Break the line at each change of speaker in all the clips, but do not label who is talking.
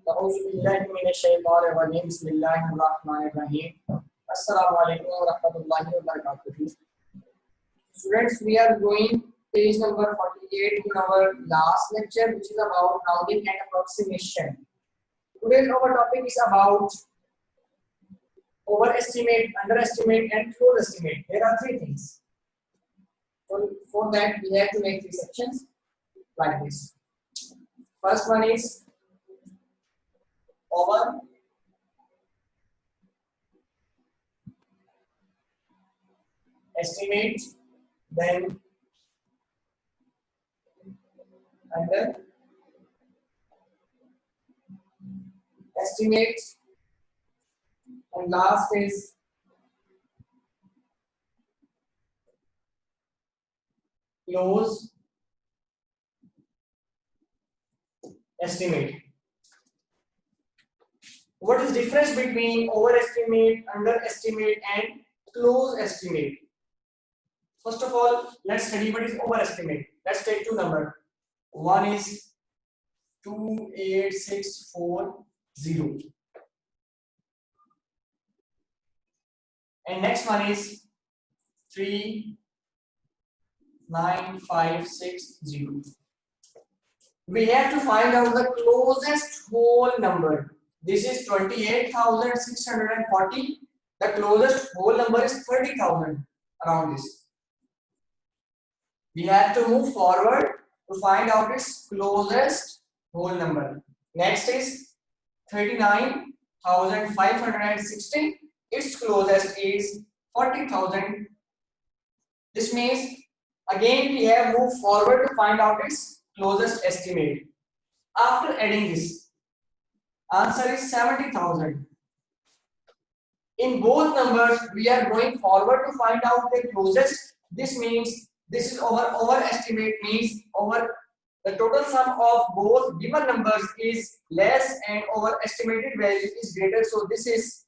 Students, we are going page number 48 in our last lecture, which is about rounding and approximation. Today's our topic is about overestimate, underestimate, and close estimate. There are three things. For that, we have to make three sections like this. First one is overestimate, then underestimate, and last is close estimate. What is difference between overestimate, underestimate, and close estimate? First of all, let's study what is overestimate. Let's take two numbers. One is 28640, and next one is 39560. We have to find out the closest whole number. This is 28,640. The closest whole number is 30,000, around this. We have to move forward to find out its closest whole number. Next is 39,560. Its closest is 40,000. This means again we have moved forward to find out its closest estimate. After adding this, answer is 70,000. In both numbers, we are going forward to find out the closest. This means this is overestimate, means the total sum of both given numbers is less and overestimated value is greater. So this is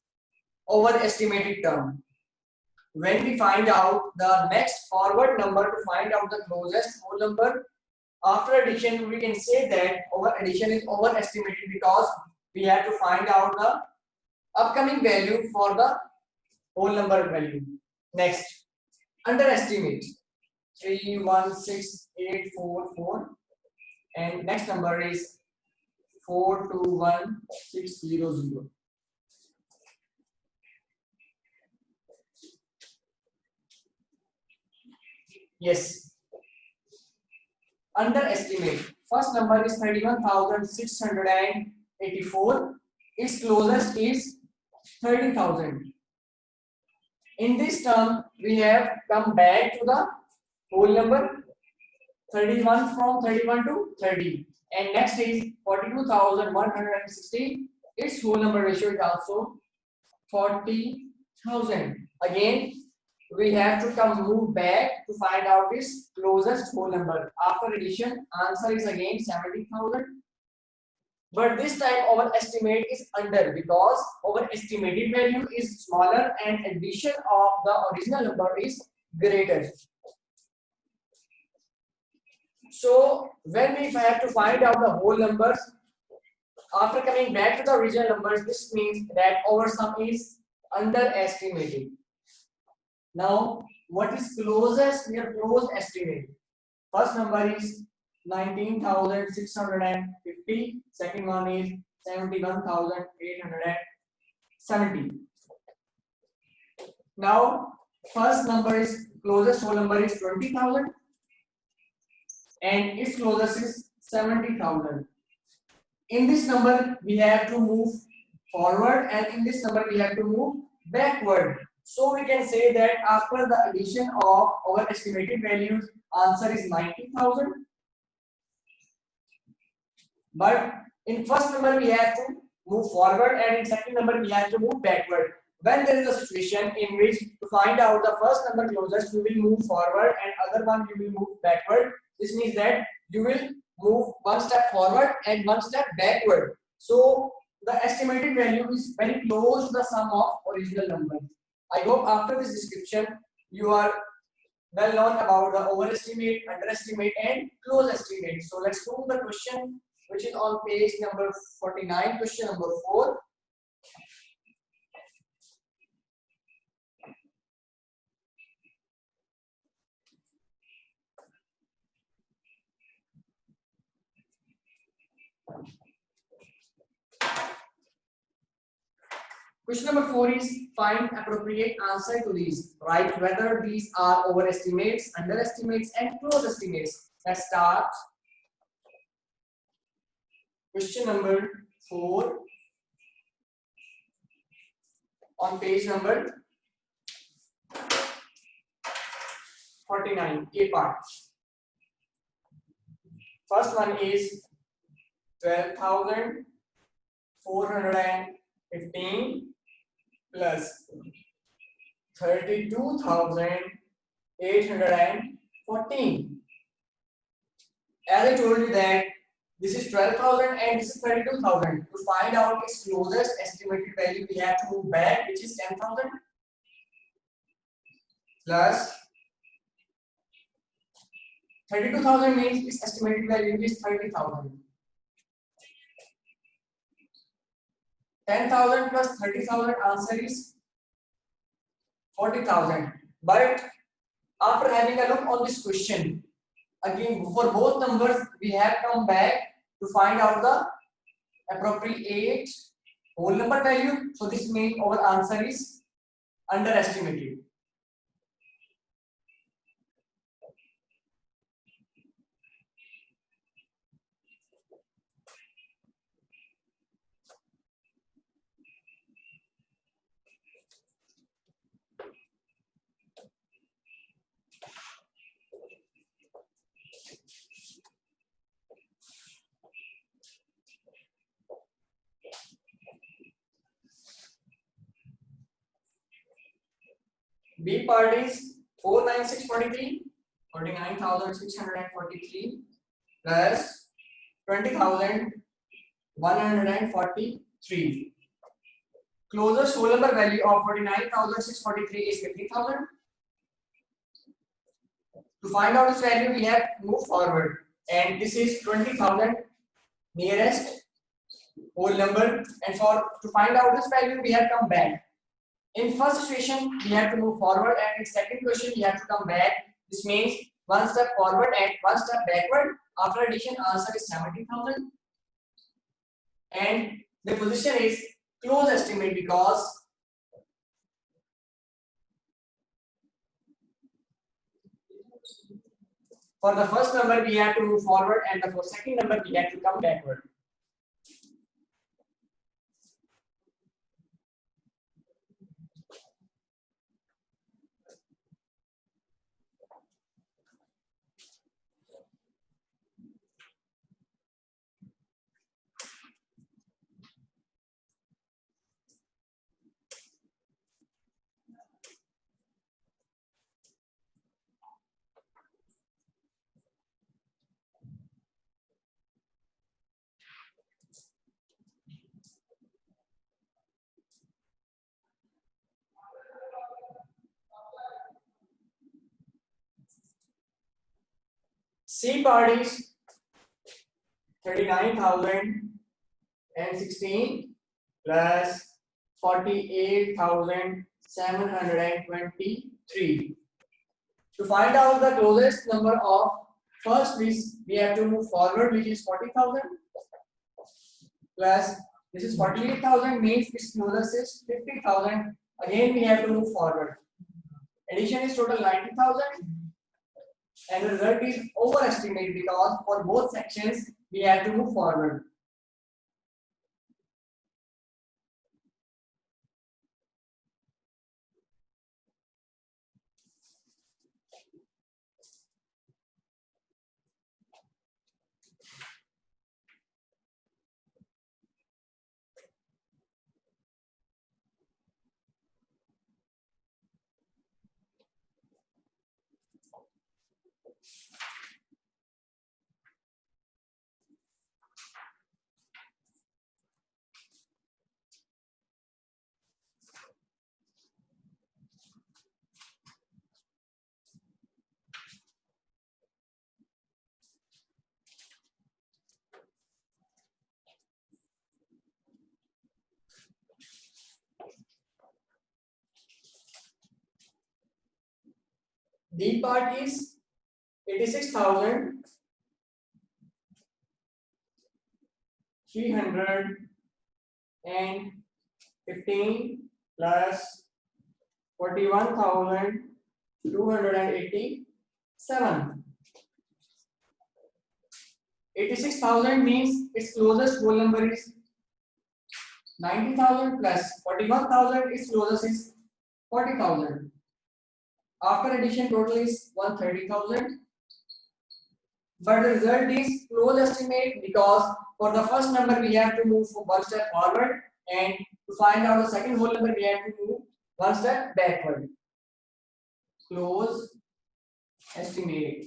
overestimated term. When we find out the next forward number to find out the closest whole number, after addition we can say that addition is overestimated because we have to find out the upcoming value for the whole number value. Next, underestimate, 316844, and next number is 421600. Yes, underestimate. First number is 31,684. Its closest is 30,000. In this term, we have come back to the whole number 31 from 31 to 30, and next is 42,160. Its whole number ratio is also 40,000. Again, we have to move back to find out this closest whole number. After addition, answer is again 70,000. But this time our estimate is under, because our estimated value is smaller and addition of the original number is greater. So when we have to find out the whole numbers, after coming back to the original numbers, this means that our sum is underestimated. Now, what is closest? We are close estimate. First number is 19,650. Second one is 71,870. Now, first number is closest whole number is 20,000, and its closest is 70,000. In this number, we have to move forward, and in this number, we have to move backward. So we can say that after the addition of our estimated values, answer is 90,000. But in first number we have to move forward, and in second number we have to move backward. When there is a situation in which to find out the first number closest, you will move forward, and other one you will move backward. This means that you will move one step forward and one step backward. So the estimated value is very close to the sum of original numbers. I hope after this description you are well known about the overestimate, underestimate, and close estimate. So let's go to the question. which is on page number 49, question number 4. Question number 4 is find appropriate answer to these. Write whether these are overestimates, underestimates, and close estimates. Let's start. Question number 4 on page number 49, A part. First one is 12,415 plus 32,814. As I told you that this is 12,000 and this is 32,000. To find out its closest estimated value, we have to move back, which is 10,000 plus 32,000 means its estimated value is 30,000. 10,000 plus 30,000 answer is 40,000. But after having a look on this question, again for both numbers we have come back to find out the appropriate whole number value. So this means our answer is underestimated. B part is 49643, 49,643 plus 20,143. Closest whole number value of 49,643 is 50,000. To find out this value, we have moved forward, and this is 20,000 nearest whole number. And to find out this value, we have come back. In first situation, we have to move forward, and in second question, we have to come back. This means one step forward and one step backward. After addition, answer is 70,000. And the position is close estimate because for the first number we have to move forward, and for second number we have to come backward. C part is 39,016 plus 48,723. To find out the closest number of first, we have to move forward, which is 40,000 plus this is 48,000 means its closest is 50,000. Again we have to move forward. Addition is total 90,000. And the result is overestimate because for both sections we have to move forward. D part is 86,315 plus 41,287. 86,000 means its closest whole number is 90,000 plus 41,000, its closest is 40,000. After addition, total is 130,000. But the result is close estimate because for the first number we have to move one step forward, and to find out the second whole number we have to move one step backward. Close estimate.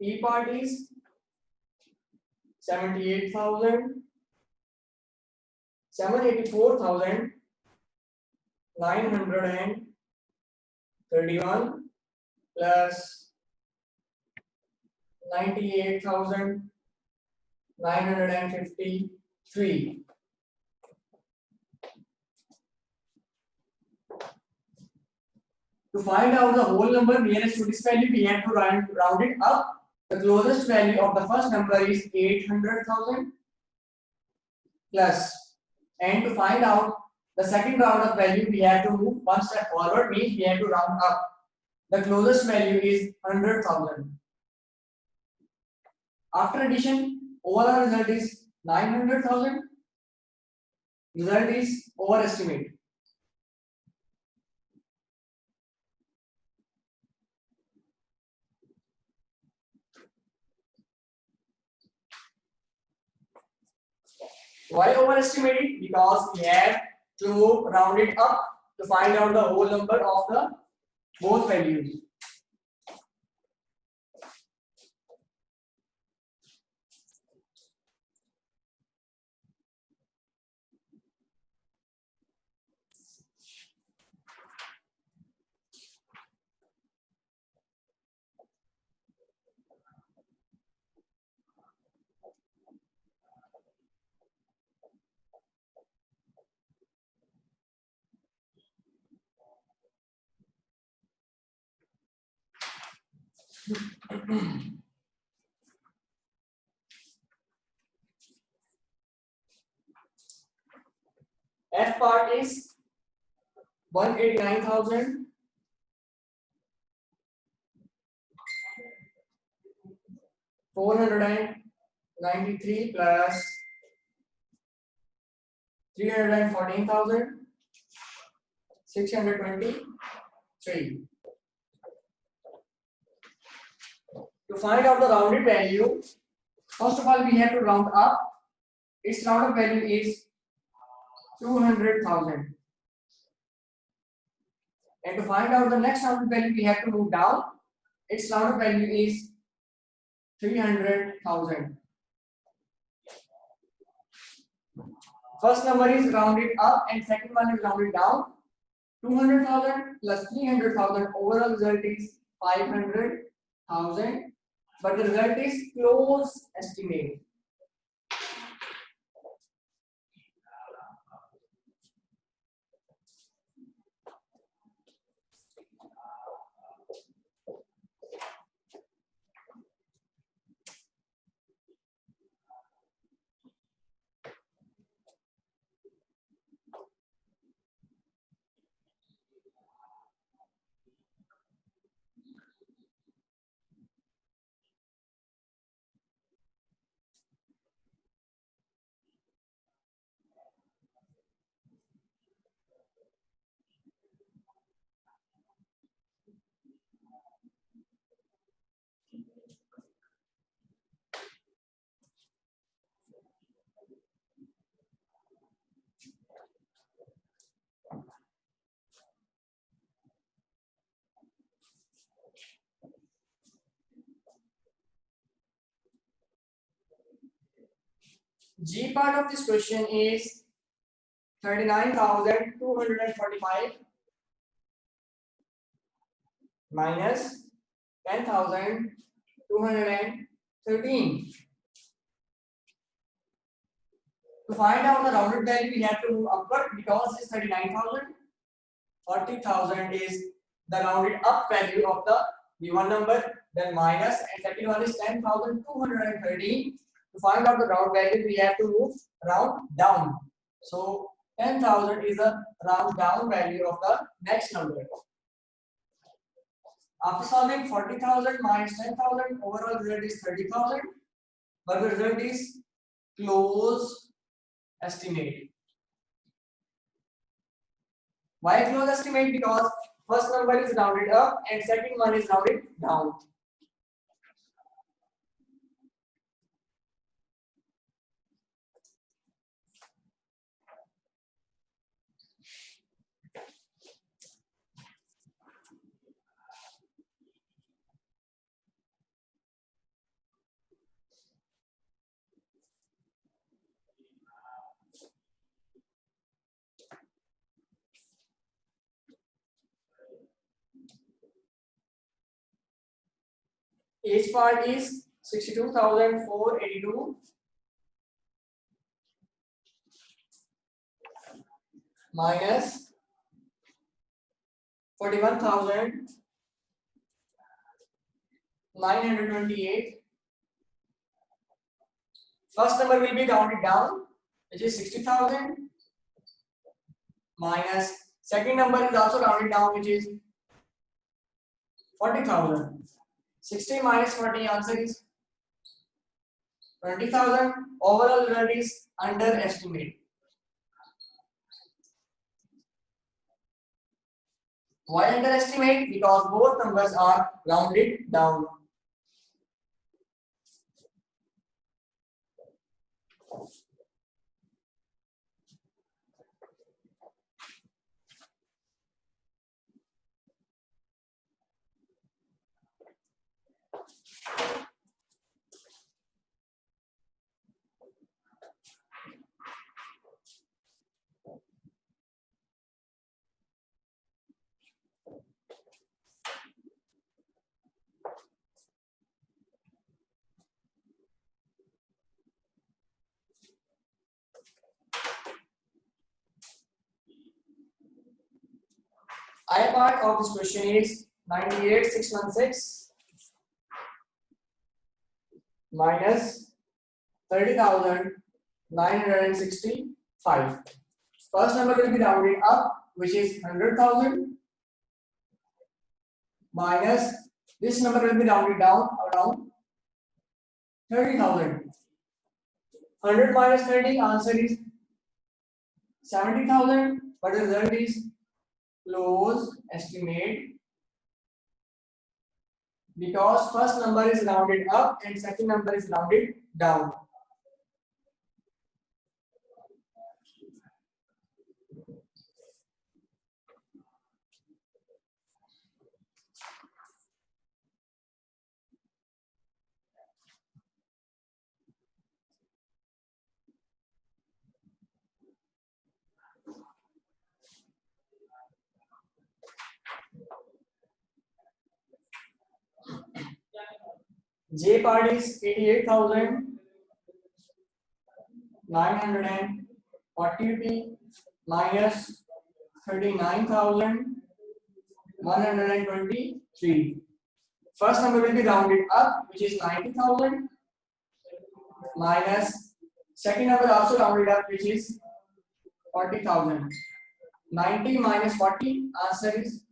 E part is 784,931 plus 98,953. To find out the whole number nearest to this value, we have to round it up. The closest value of the first number is 800,000 plus, and to find out the second round of value, we have to move one step forward, means we have to round up. The closest value is 100,000. After addition, overall result is 900,000. Result is overestimate. Why overestimated? Because we have to move round it up to find out the whole number of the both values. F part is 189,493 plus 314,623. To find out the rounded value, first of all we have to round up. Its rounded value is 200,000. And to find out the next rounded value, we have to move down. Its rounded value is 300,000. First number is rounded up and second one is rounded down. 200,000 plus 300,000, overall result is 500,000. But the result is close estimate. B part of this question is 39,245 minus 10,213. To find out the rounded value, we have to move upward because it's 39,000. 40,000 is the rounded up value of the given number, then minus, and second one is 10,213. To find out the round value, we have to move round down. So 10,000 is the round down value of the next number. After solving 40,000 minus 10,000, overall result is 30,000, but the result is close estimate. Why close estimate? Because first number is rounded up and second one is rounded down. Each part is 62,482 minus 41,928. First number will be rounded down, which is 60,000, minus second number is also rounded down, which is 40,000. 60 minus 40, answer is 20,000. Overall result is underestimate. Why underestimate? Because both numbers are rounded down. I part of this question is 98,616 minus 30,965. First number will be rounded up, which is 100,000, minus this number will be rounded down around 30,000. 100 minus 30, answer is 70,000, but the result is close estimate because first number is rounded up and second number is rounded down. J part is 88,940 minus 39,123. First number will be rounded up, which is 90,000, minus second number also rounded up, which is 40,000. 90 minus 40, answer is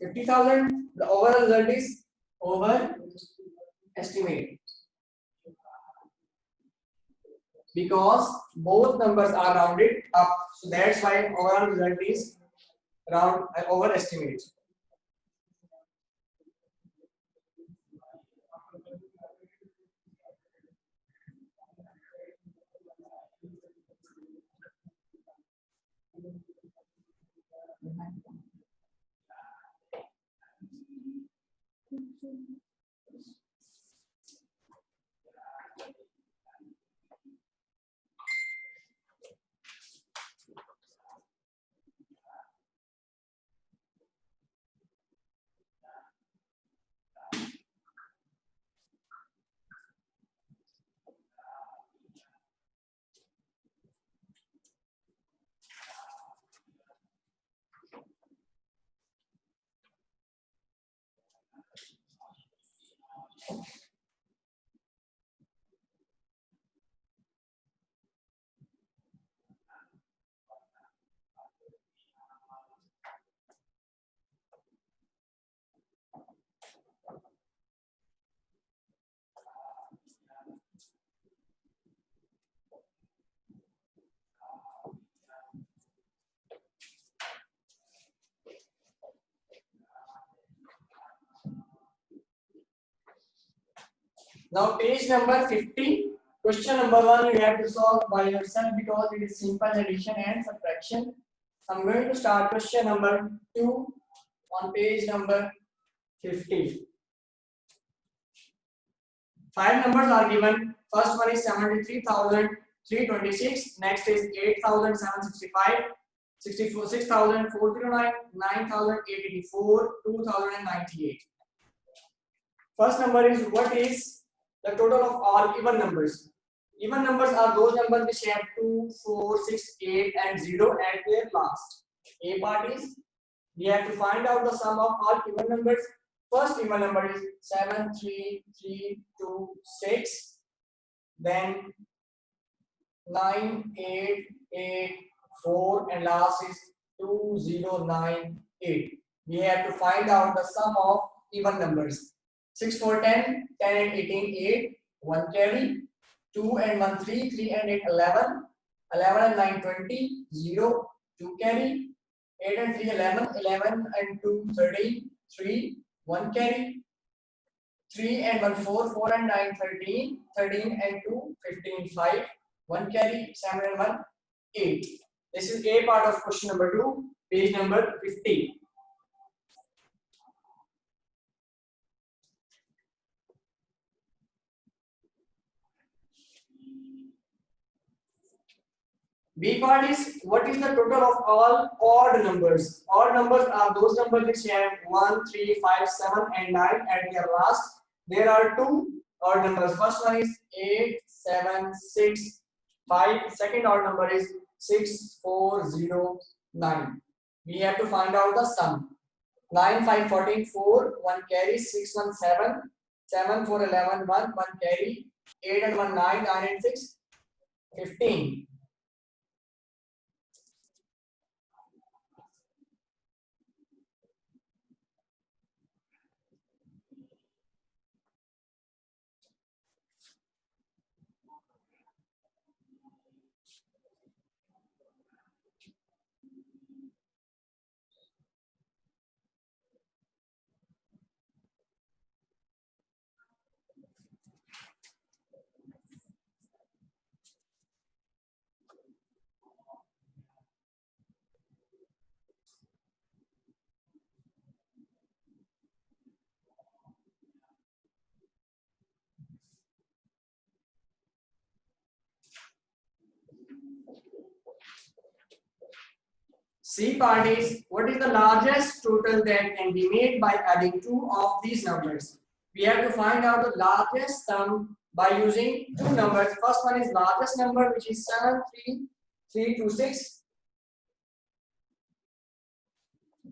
50,000. The overall result is over estimate because both numbers are rounded up, so that's why overall result is round over estimate. Now page number 50. Question number 1 you have to solve by yourself because it is simple addition and subtraction. I'm going to start question number 2 on page number 50. 5 numbers are given. First one is 73,326. Next is 8,765. 6,409, 9,884, 2,098. First number is what is the total of all even numbers. Even numbers are those numbers which have 2, 4, 6, 8 and 0 at their last. A part is we have to find out the sum of all even numbers. First even number is 7, 3, 3, 2, 6. Then 9, 8, 8, 4 and last is 2, 0, 9, 8. We have to find out the sum of even numbers. 6, 4, 10, 10 and 18, 8, 1 carry, 2 and 1, 3, 3 and 8, 11, 11 and 9, 20, 0, 2 carry, 8 and 3, 11, 11 and 2, 13, 3, 1 carry, 3 and 1, 4, 4 and 9, 13, 13 and 2, 15, 5, 1 carry, 7 and 1, 8. This is A part of question number 2, page number 50. B part is what is the total of all odd numbers. Odd numbers are those numbers which have 1, 3, 5, 7 and 9 at their last. There are two odd numbers. First one is 8, 7, 6, 5. Second odd number is 6, 4, 0, 9. We have to find out the sum. 9, 5, 14, 4, 1 carry, 6, 1, 7, 7, 4, 11, 1, 1 carry, 8 and 1, 9, 9 and 6, 15. C part is what is the largest total that can be made by adding two of these numbers. We have to find out the largest sum by using two numbers. First one is largest number which is 73326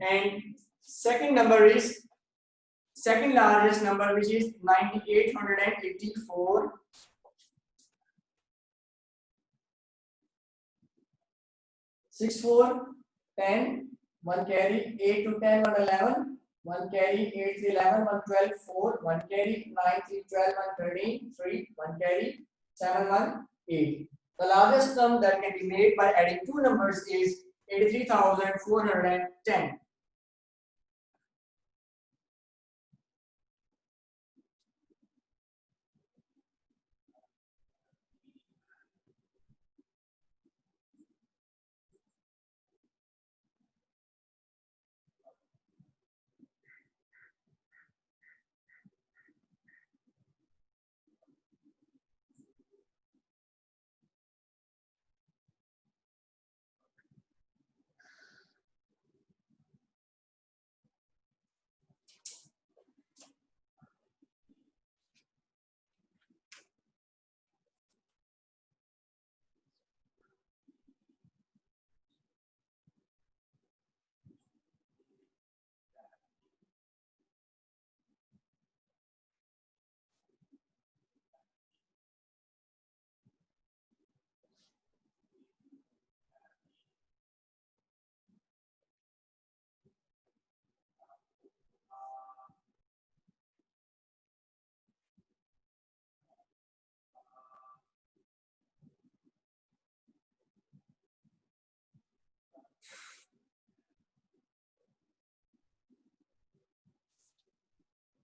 and second number is second largest number which is 9884. 6, 4, 10, 1 carry, 8 to 10, 1, 11, 1 carry, 8, 3, 11, 1, 12, 4, 1 carry, 9, 3, 12, 1, 13, 3, 1 carry, 7, 1, 8. The largest sum that can be made by adding two numbers is 83,410.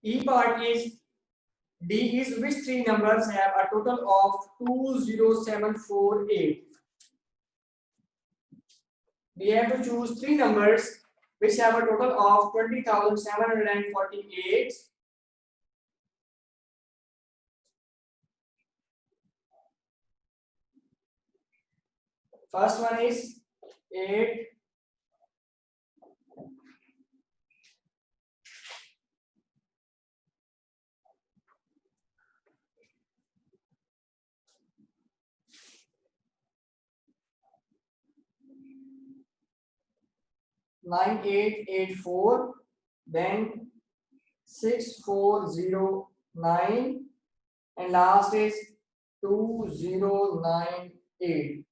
E part is D is which three numbers have a total of 20748. We have to choose three numbers which have a total of 20,748. First one is 8, 9884, then 6409, and last is 2098.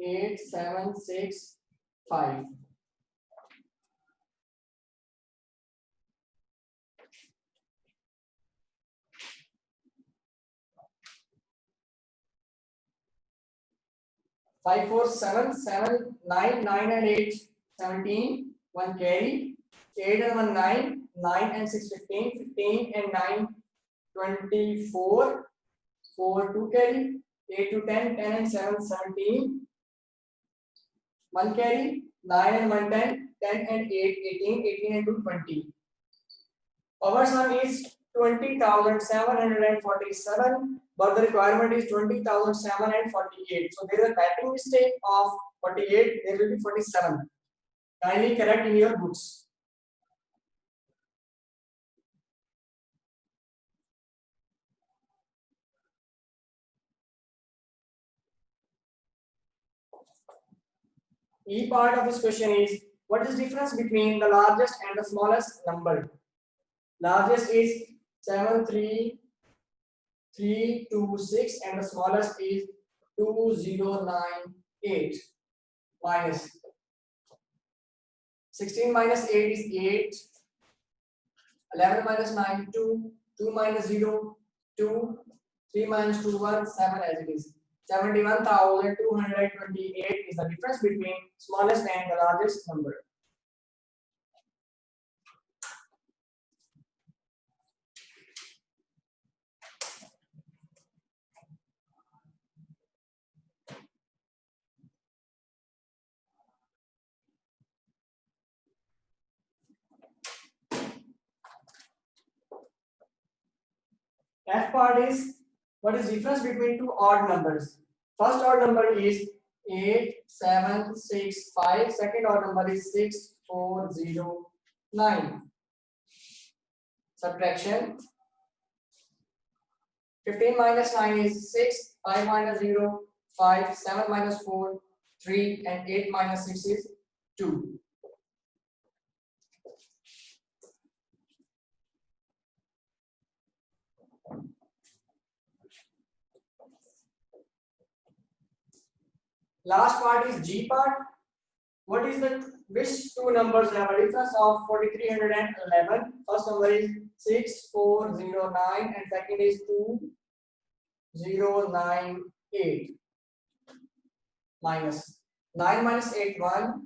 Eight, 7, 6, 5. Five, 4, 7, 7, 9, 9 and 8, 17, 1 carry, 8 and 1, 9, 9 and 6, 15, 15 and 9, 24, 4, 2 carry, 8 to 10, 10 and 7, 17, 1 carry, 9 and 1, 10, 10 and 8, 18, 18 and 2, 20. Our sum is 20,747, but the requirement is 20,748. So there is a typing mistake of 48, there will be 47. Kindly correct in your books. E part of this question is, what is the difference between the largest and the smallest number? Largest is 73326 and the smallest is 2098. Minus 16 minus 8 is 8. 11 minus 9, 2. 2 minus 0, 2. 3 minus 2, 1. 7 as it is. 71,228 is the difference between smallest and the largest number. F part is, what is difference between two odd numbers? First odd number is 8, 7, 6, 5. Second odd number is 6, 4, 0, 9. Subtraction. 15 minus 9 is 6, 5 minus 0, 5, 7 minus 4, 3, and 8 minus 6 is 2. Last part is G part. What is which two numbers have a difference of 4311? First number is 6409 and second is 2098. Minus 9 minus 8, 1.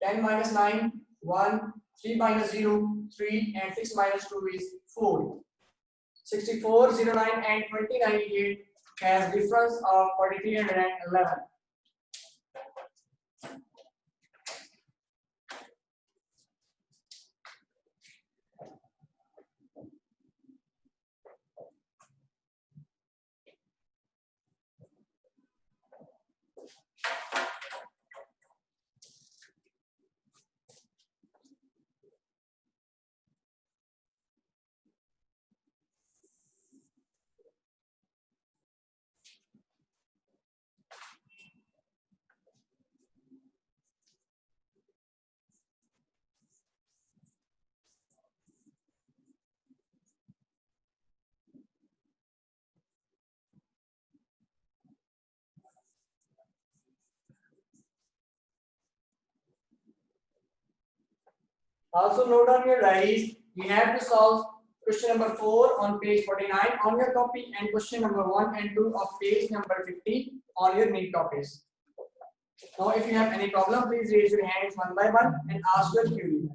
10 minus 9, 1. 3 minus 0, 3. And 6 minus 2 is 4. 6409 and 2098 has difference of 4311. Also note on your diaries, you have to solve question number 4 on page 49 on your copy and question number 1 and 2 of page number 50 on your neat copies. Now if you have any problem, please raise your hands one by one and ask your query.